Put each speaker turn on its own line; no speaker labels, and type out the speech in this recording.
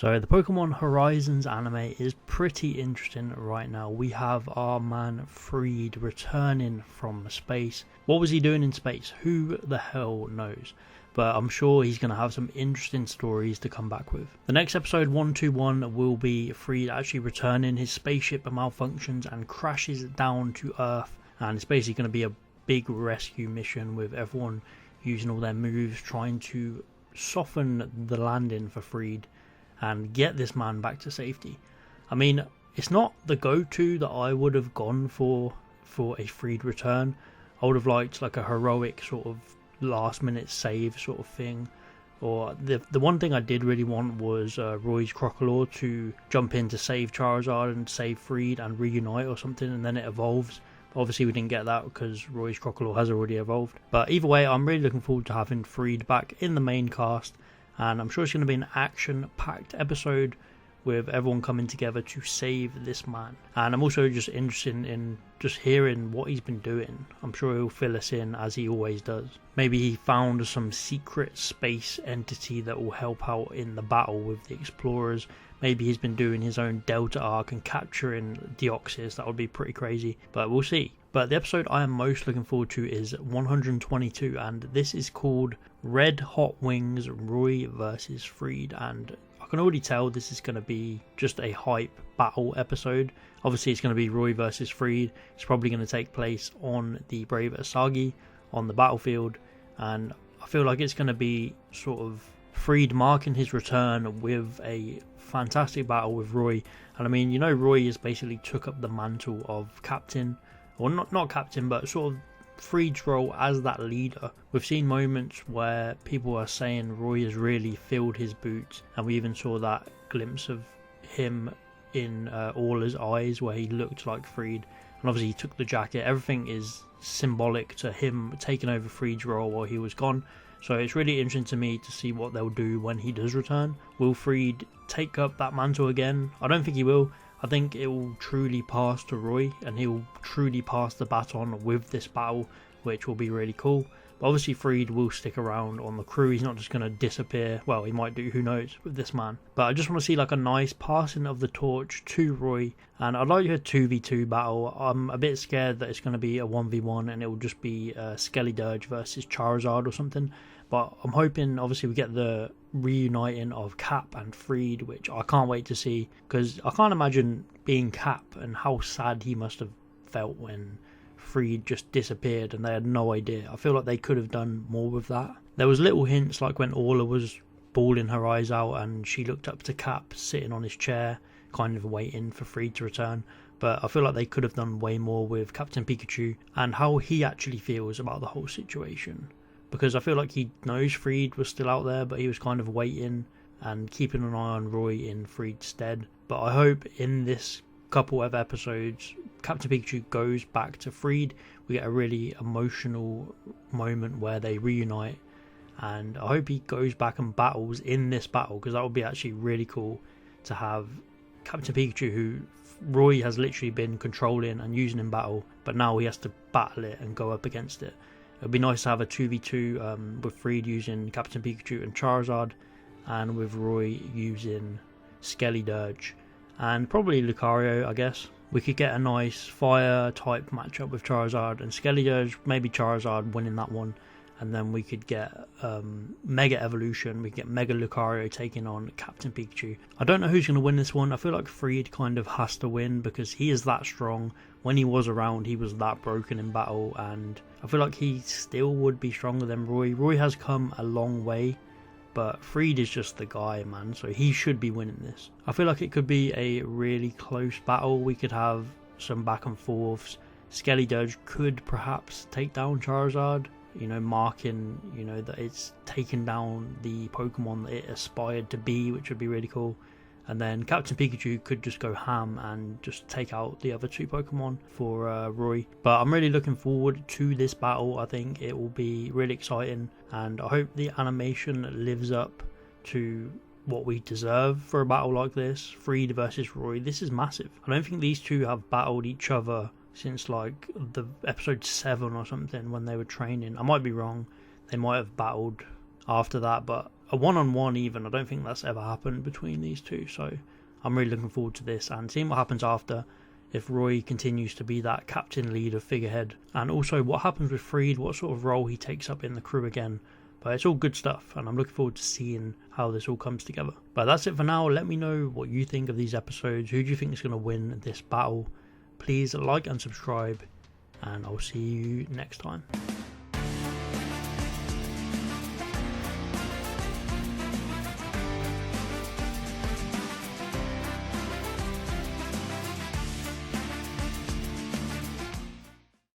So the Pokemon Horizons anime is pretty interesting right now. We have our man Freed returning from space. What was he doing in space? Who the hell knows? But I'm sure he's going to have some interesting stories to come back with. The next episode 121 will be Freed actually returning. His spaceship malfunctions and crashes down to Earth, and it's basically going to be a big rescue mission with everyone using all their moves trying to soften the landing for Freed and get this man back to safety. I mean, it's not the go-to that I would have gone for a Freed return. I would have liked like a heroic sort of last-minute save sort of thing. Or the one thing I did really want was Roy's Crocodile to jump in to save Charizard and save Freed and reunite or something, and then it evolves. But obviously we didn't get that because Roy's Crocodile has already evolved. But either way, I'm really looking forward to having Freed back in the main cast. And I'm sure it's going to be an action-packed episode with everyone coming together to save this man. And I'm also just interested in just hearing what he's been doing. I'm sure he'll fill us in as he always does. Maybe he found some secret space entity that will help out in the battle with the explorers. Maybe he's been doing his own Delta arc and capturing Deoxys. That would be pretty crazy, but we'll see. But the episode I am most looking forward to is 122, and this is called Red Hot Wings Roy versus Freed. And I can already tell this is going to be just a hype battle episode. Obviously it's going to be Roy versus Freed. It's probably going to take place on the Brave Asagi on the battlefield, and I feel like it's going to be sort of Freed marking his return with a fantastic battle with Roy. And I mean, you know, Roy has basically took up the mantle of captain, or not captain, but sort of Freed's role as that leader. We've seen moments where people are saying Roy has really filled his boots, and we even saw that glimpse of him in Aula's eyes where he looked like Freed, and obviously he took the jacket. Everything is symbolic to him taking over Freed's role while he was gone. So it's really interesting to me to see what they'll do when he does return. Will Freed take up that mantle again? I don't think he will. I think it will truly pass to Roy, and he'll truly pass the baton with this battle, which will be really cool. But obviously Freed will stick around on the crew. He's not just going to disappear. Well, he might do, who knows, with this man. But I just want to see like a nice passing of the torch to Roy, and I'd like a 2v2 battle. I'm a bit scared that it's going to be a 1v1 and it will just be Skelly versus Charizard or something. But I'm hoping obviously we get the reuniting of Cap and Freed, which I can't wait to see, because I can't imagine being Cap and how sad he must have felt when Freed just disappeared and they had no idea. I feel like they could have done more with that. There was little hints like when Aula was bawling her eyes out and she looked up to Cap sitting on his chair, kind of waiting for Freed to return. But I feel like they could have done way more with Captain Pikachu and how he actually feels about the whole situation. Because I feel like he knows Freed was still out there, but he was kind of waiting and keeping an eye on Roy in Freed's stead. But I hope in this couple of episodes, Captain Pikachu goes back to Freed. We get a really emotional moment where they reunite, and I hope he goes back and battles in this battle, because that would be actually really cool to have Captain Pikachu, who Roy has literally been controlling and using in battle, but now he has to battle it and go up against it. It would be nice to have a 2v2 with Freed using Captain Pikachu and Charizard, and with Roy using Skelly and probably Lucario, I guess. We could get a nice fire type matchup with Charizard and Skelly, maybe Charizard winning that one, and then we could get Mega Evolution. We could get Mega Lucario taking on Captain Pikachu. I don't know who's going to win this one. I feel like Freed kind of has to win because he is that strong. When he was around, he was that broken in battle, and I feel like he still would be stronger than Roy. Roy has come a long way, but Freed is just the guy, man, so he should be winning this. I feel like it could be a really close battle. We could have some back and forths. Skelly could perhaps take down Charizard, you know, marking, you know, that it's taken down the Pokemon that it aspired to be, which would be really cool. And then Captain Pikachu could just go ham and just take out the other two Pokemon for Roy. But I'm really looking forward to this battle. I think it will be really exciting, and I hope the animation lives up to what we deserve for a battle like this. Freed versus Roy, this is massive. I don't think these two have battled each other since like the episode 7 or something when they were training. I might be wrong, they might have battled after that, but a one-on-one even. I don't think that's ever happened between these two, so I'm really looking forward to this and seeing what happens after, if Roy continues to be that captain, leader, figurehead, and also what happens with Freed, what sort of role he takes up in the crew again. But it's all good stuff, and I'm looking forward to seeing how this all comes together. But that's it for now. Let me know what you think of these episodes. Who do you think is going to win this battle? Please like and subscribe, and I'll see you next time.